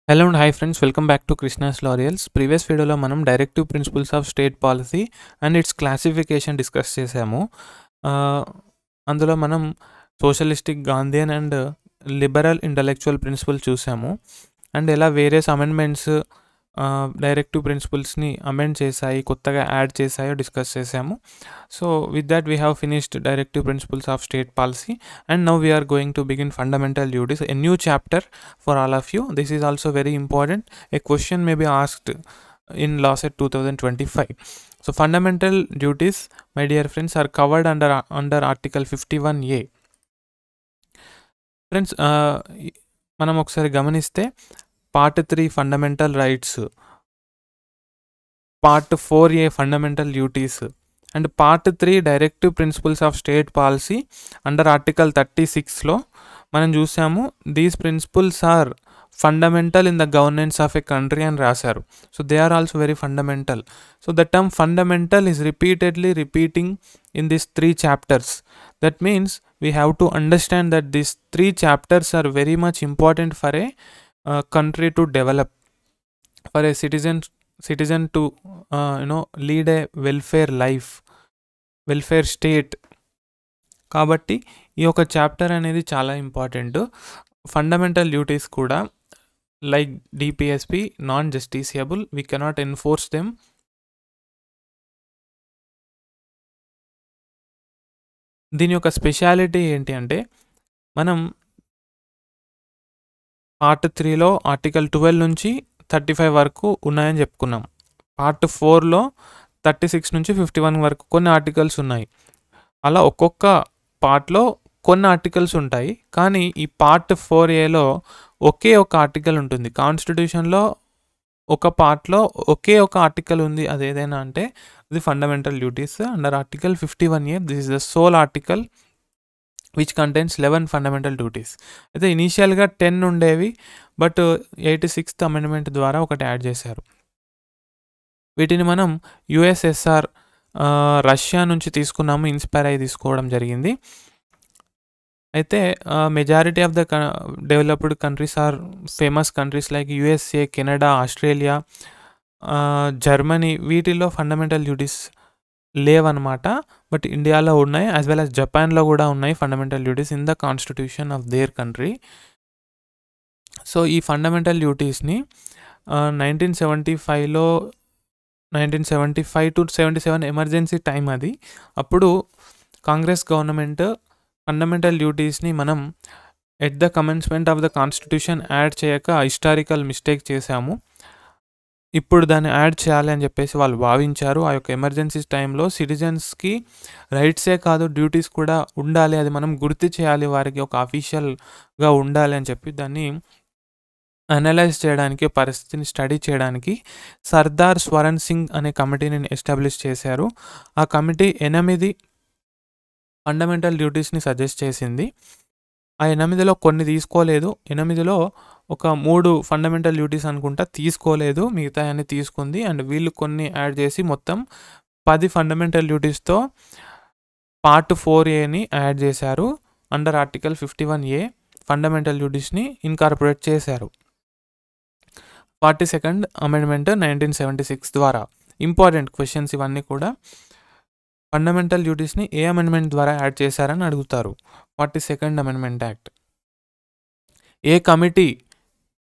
Hello and hi friends, welcome back to Krishna's laurels. Previous వీడియోలో మనం directive principles of state policy and its classification discuss చేసాము. అందులో మనం socialistic, Gandhian and liberal intellectual principle చూసాము. And ఎలా various amendments directive ప్రిన్సిపల్స్ని amend చేశాయి, కొత్తగా యాడ్ చేశాయో డిస్కస్ చేసాము. So with that we have finished directive principles of state policy and now we're going to begin fundamental duties, a new chapter for all of you. This is also very important. A question may be asked in LAWCET 2025. So fundamental duties, my dear friends, are covered under Article 51A. Friends, మనం ఒకసారి గమనిస్తే part 3 fundamental rights, part 4A fundamental duties and part 3 directive principles of state policy under article 36లో మనం చూసాము. These principles are fundamental in the governance of a country అని రాశారు. So they are also very fundamental. So the term fundamental is repeatedly repeating in these 3 chapters. That means we have to understand that these 3 chapters are very much important for a country to develop, for a citizen to lead a welfare life, welfare state. కాబట్టి ఈ యొక్క chapter అనేది చాలా important. Fundamental duties కూడా like DPSP, non justiciable, we cannot enforce them. దీని యొక్క speciality ఏంటి అంటే, మనం పార్ట్ 3లో ఆర్టికల్ 12 నుంచి 35 వరకు ఉన్నాయని చెప్పుకున్నాం. పార్ట్ 4లో 36 నుంచి 51 వరకు కొన్ని ఆర్టికల్స్ ఉన్నాయి. అలా ఒక్కొక్క పార్ట్లో కొన్ని ఆర్టికల్స్ ఉంటాయి. కానీ ఈ పార్ట్ 4Aలో ఒకే ఒక ఆర్టికల్ ఉంటుంది. కాన్స్టిట్యూషన్లో ఒక పార్ట్లో ఒకే ఒక ఆర్టికల్ ఉంది. అదేదైనా అంటే ఇది fundamental duties under article 51A. This is the soul article which contains 11 fundamental duties. అయితే ఇనీషియల్గా 10 ఉండేవి, బట్ 86th అమెండ్మెంట్ ద్వారా ఒకటి యాడ్ చేశారు. వీటిని మనం యుఎస్ఎస్ఆర్, రష్యా నుంచి తీసుకున్నాము, ఇన్స్పైర్ అయ్యి తీసుకోవడం జరిగింది. అయితే majority of the developed countries or famous countries like USA, Canada, Australia, Germany. వీటిల్లో ఫండమెంటల్ డ్యూటీస్ లేవన్నమాట. బట్ ఇండియాలో ఉన్నాయి, యాజ్ వెల్ యాజ్ జపాన్లో కూడా ఉన్నాయి fundamental duties in the constitution of their country. So ఈ ఫండమెంటల్ డ్యూటీస్ని 1975 to 77 ఎమర్జెన్సీ టైం అది. అప్పుడు కాంగ్రెస్ గవర్నమెంట్ ఫండమెంటల్ డ్యూటీస్ని మనం at the commencement of the constitution add చేయక హిస్టారికల్ మిస్టేక్ చేశాము. ఇప్పుడు దాన్ని యాడ్ చేయాలి అని చెప్పేసి వాళ్ళు భావించారు. ఆ యొక్క ఎమర్జెన్సీ టైంలో సిటిజన్స్కి రైట్సే కాదు, డ్యూటీస్ కూడా ఉండాలి, అది మనం గుర్తు చేయాలి, వారికి ఒక అఫీషియల్గా ఉండాలి అని చెప్పి దాన్ని అనలైజ్ చేయడానికి, పరిస్థితిని స్టడీ చేయడానికి సర్దార్ స్వరణ్ సింగ్ అనే కమిటీని ఎస్టాబ్లిష్ చేశారు. ఆ కమిటీ 8 ఫండమెంటల్ డ్యూటీస్ని సజెస్ట్ చేసింది. ఆ 8లో కొన్ని తీసుకోలేదు. 8లో ఒక 3 ఫండమెంటల్ డ్యూటీస్ అనుకుంటా తీసుకోలేదు, మిగతా అన్ని తీసుకుంది. అండ్ వీళ్ళు కొన్ని యాడ్ చేసి మొత్తం 10 ఫండమెంటల్ డ్యూటీస్తో పార్ట్ 4Aని యాడ్ చేశారు. అండర్ ఆర్టికల్ 51A ఫండమెంటల్ డ్యూటీస్ని ఇన్కార్పొరేట్ చేశారు 42nd అమెండ్మెంట్ 1976 ద్వారా. ఇంపార్టెంట్ క్వశ్చన్స్ ఇవన్నీ కూడా. ఫండమెంటల్ డ్యూటీస్ని ఏ అమెండ్మెంట్ ద్వారా యాడ్ చేశారని అడుగుతారు. 42nd amendment act. ఏ కమిటీ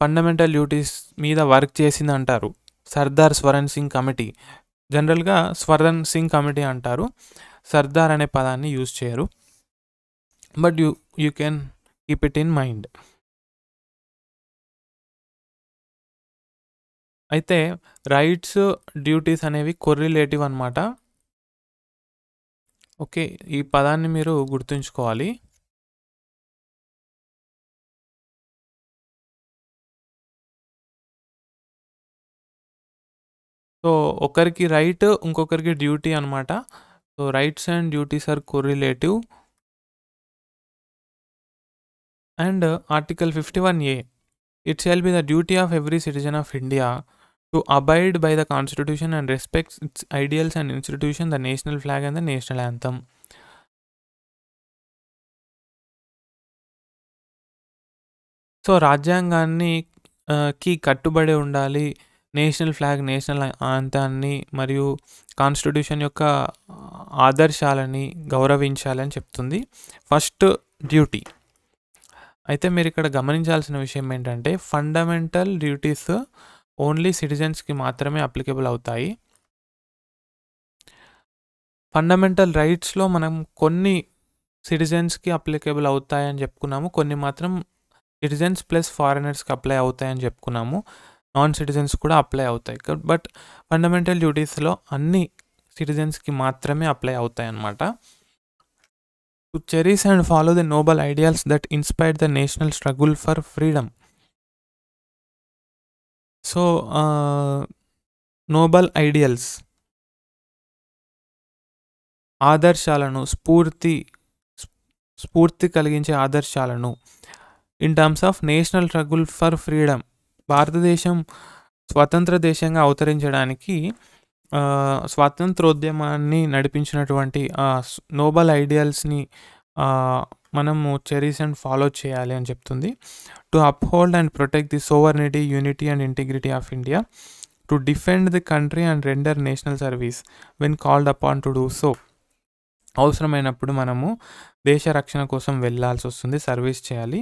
ఫండమెంటల్ డ్యూటీస్ మీద వర్క్ చేసింది అంటారు? సర్దార్ స్వరణ్ సింగ్ కమిటీ. జనరల్గా స్వరణ్ సింగ్ కమిటీ అంటారు, సర్దార్ అనే పదాన్ని యూజ్ చేయరు. But you can keep it in mind. అయితే రైట్స్, డ్యూటీస్ అనేవి కొర్రిలేటివ్ అన్నమాట. ఓకే, ఈ పదాన్ని మీరు గుర్తుంచుకోవాలి. సో ఒకరికి రైట్, ఇంకొకరికి డ్యూటీ అనమాట. So rights and duties are correlative. And article 51A, it shall be the duty of every citizen of India to abide by the constitution and respect its ideals and institution, the national flag and the national anthem. So రాజ్యాంగాన్ని కి కట్టుబడి ఉండాలి. National flag, national యాంథాన్ని మరియు constitution యొక్క ఆదర్శాలని గౌరవించాలని చెప్తుంది. First duty. అయితే మీరిక్కడ గమనించాల్సిన విషయం ఏంటంటే, ఫండమెంటల్ డ్యూటీస్ ఓన్లీ సిటిజన్స్‌కి మాత్రమే అప్లికేబుల్ అవుతాయి. ఫండమెంటల్ రైట్స్‌లో మనం కొన్ని సిటిజన్స్‌కి అప్లికేబుల్ అవుతాయని చెప్పుకున్నాము. కొన్ని మాత్రం సిటిజన్స్ ప్లస్ ఫారినర్స్‌కి అప్లై అవుతాయని చెప్పుకున్నాము. నాన్ సిటిజన్స్ కూడా అప్లై అవుతాయి. బట్ ఫండమెంటల్ డ్యూటీస్‌లో అన్ని సిటిజన్స్‌కి మాత్రమే అప్లై అవుతాయన్నమాట. To cherish and follow the noble ideals that inspired the national struggle for freedom. So, noble ideals, ఆదర్శాలను, స్ఫూర్తి కలిగించే ఆదర్శాలను in terms of national struggle for freedom. భారతదేశం స్వతంత్ర దేశంగా అవతరించడానికి స్వాతంత్రోద్యమాన్ని నడిపించినటువంటి నోబల్ ఐడియల్స్ని మనము చెరిష్ అండ్ ఫాలో చేయాలి అని చెప్తుంది. To uphold and protect the sovereignty, unity and integrity of India, to defend the country and render national service when called upon to do so. అవసరమైనప్పుడు మనము దేశ రక్షణ కోసం వెళ్ళాల్సి వస్తుంది, సర్వీస్ చేయాలి.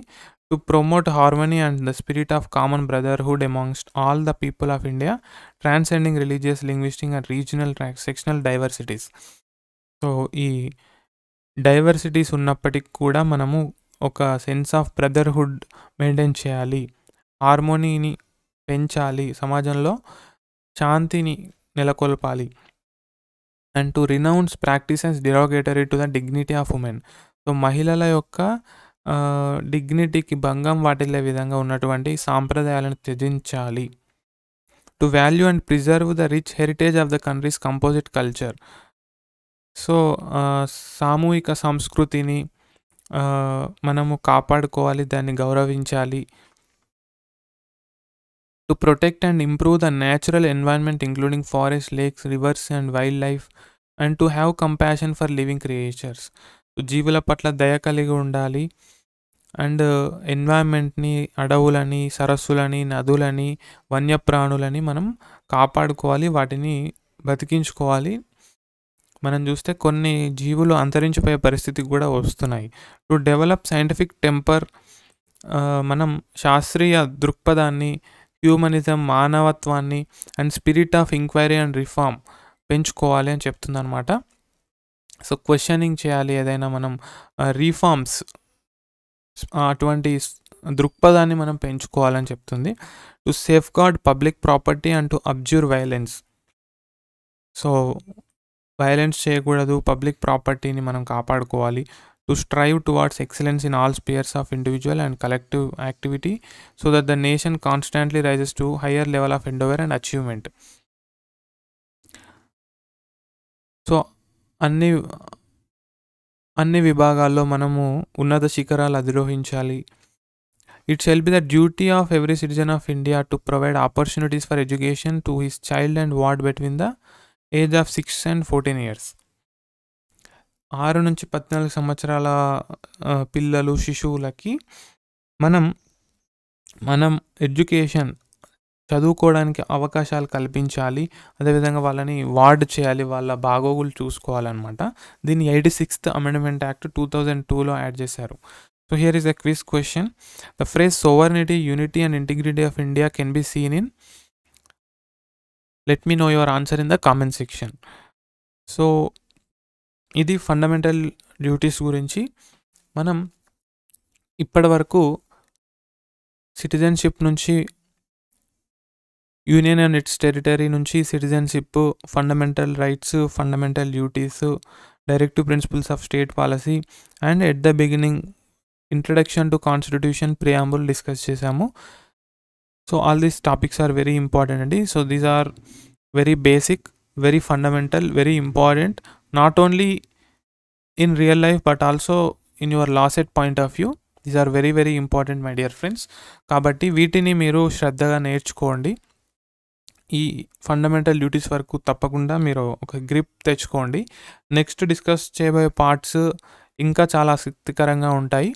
To promote harmony and the spirit of common brotherhood amongst all the people of India, transcending religious, linguistic and regional sectional diversities. So, ఈ diversities ఉన్నప్పటికీ కూడా మనము ఒక సెన్స్ ఆఫ్ బ్రదర్హుడ్ మెయింటైన్ చేయాలి, హార్మోనీని పెంచాలి, సమాజంలో శాంతిని నెలకొల్పాలి. And to renounce practices derogatory to the dignity of women. So, మహిళల యొక్క డిగ్నిటీకి భంగం వాటిల్లే విధంగా ఉన్నటువంటి సాంప్రదాయాలను త్యజించాలి. To value and preserve the rich heritage of the country's composite culture. So, సామూహిక సంస్కృతిని మనము కాపాడుకోవాలి, దాన్ని గౌరవించాలి. To protect and improve the natural environment including forest, lakes, rivers and wildlife, and to have compassion for living creatures. జీవుల పట్ల దయ కలిగి ఉండాలి. అండ్ ఎన్వైరన్మెంట్ని, అడవులని, సరస్సులని, నదులని, వన్యప్రాణులని మనం కాపాడుకోవాలి, వాటిని బతికించుకోవాలి. మనం చూస్తే కొన్ని జీవులు అంతరించిపోయే పరిస్థితికి కూడా వస్తున్నాయి. టు డెవలప్ సైంటిఫిక్ టెంపర్, మనం శాస్త్రీయ దృక్పథాన్ని, హ్యూమనిజం, మానవత్వాన్ని and spirit of enquiry and reform పెంచుకోవాలి అని చెప్తుందన్నమాట. సో, క్వశ్చనింగ్ చేయాలి, ఏదైనా మనం రీఫార్మ్స్, అటువంటి దృక్పథాన్ని మనం పెంచుకోవాలని చెప్తుంది. To safeguard public property and to abjure violence. So, violence చేయకూడదు, పబ్లిక్ ప్రాపర్టీని మనం కాపాడుకోవాలి. To strive towards excellence in all spheres of individual and collective activity so that the nation constantly rises to higher level of endeavour and achievement. So, అన్ని విభాగాల్లో మనము ఉన్నత శిఖరాలు అధిరోహించాలి. It shall be the duty of every citizen of India to provide opportunities for education to his child and ward between the age of 6 and 14 years. 6 నుంచి 14 సంవత్సరాల పిల్లలు, శిశువులకి మనం ఎడ్యుకేషన్, చదువుకోవడానికి అవకాశాలు కల్పించాలి. అదేవిధంగా వాళ్ళని వార్డ్ చేయాలి, వాళ్ళ బాగోగులు చూసుకోవాలన్నమాట. దీన్ని 86th అమెండ్మెంట్ యాక్ట్ 2002లో యాడ్ చేశారు. So, here is a quiz question. The phrase sovereignty, unity and integrity of India can be seen in. Let me know your answer in the comment section. So, ఇది fundamental duties గురించి. మనం ఇప్పటి వరకు citizenship నుంచి, union and its territory నుంచి citizenship, fundamental rights, fundamental duties, directive principles of state policy and at the beginning introduction to constitution, preamble discuss చేశాము. So, all these topics are very important అండి. So, these are very basic, very fundamental, very important, not only in real life but also in your LAWCET point of view. These are very very important my dear friends. కాబట్టి వీటిని మీరు శ్రద్ధగా నేర్చుకోండి. ఈ fundamental duties వరకు తప్పకుండా మీరు ఒక గ్రిప్ తెచ్చుకోండి. నెక్స్ట్ డిస్కస్ చేయబోయే పార్ట్స్ ఇంకా చాలా ఆసక్తికరంగా ఉంటాయి.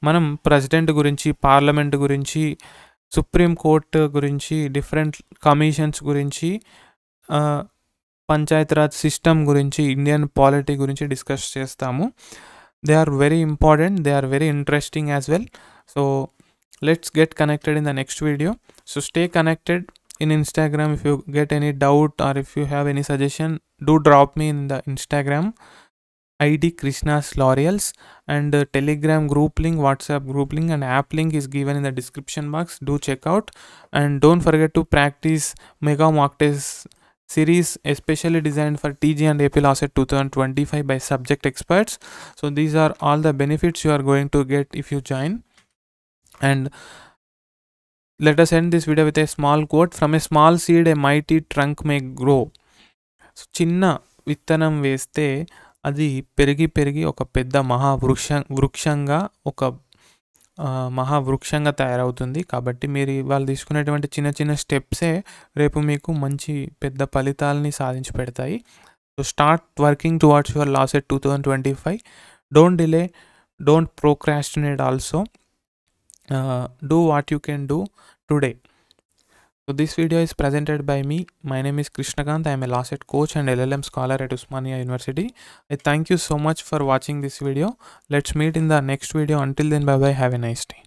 మనం ప్రెసిడెంట్ గురించి, పార్లమెంట్ గురించి, సుప్రీం కోర్ట్ గురించి, డిఫరెంట్ కమిషన్స్ గురించి, పంచాయతీరాజ్ సిస్టమ్ గురించి, ఇండియన్ పాలిటీ గురించి డిస్కస్ చేస్తాము. They are very important, they are very interesting as well. So let's get connected in the next video. So stay connected in Instagram. If you get any doubt or if you have any suggestion, do drop me in the Instagram ID Krishna's L'Oreals, and Telegram group link, WhatsApp group link and app link is given in the description box. Do check out, and don't forget to practice mega mock test series especially designed for TG and AP Law Set 2025 by subject experts. So these are all the benefits you are going to get if you join. And let us end this video with a small quote. From a small seed a mighty trunk may grow. So చిన్న విత్తనం వేస్తే అది పెరిగి పెరిగి ఒక పెద్ద వృక్షంగా మహావృక్షంగా తయారవుతుంది. కాబట్టి మీరు ఇవాళ తీసుకునేటువంటి చిన్న చిన్న స్టెప్సే రేపు మీకు మంచి పెద్ద ఫలితాలని సాధించి పెడతాయి. So start working towards your loss at 2025. Don't delay, don't procrastinate also. Do what you can do today. So this video is presented by me. My name is Krishnakant. I am a law set coach and LLM scholar at Osmania University. I thank you so much for watching this video. Let's meet in the next video. Until then, bye bye. Have a nice day.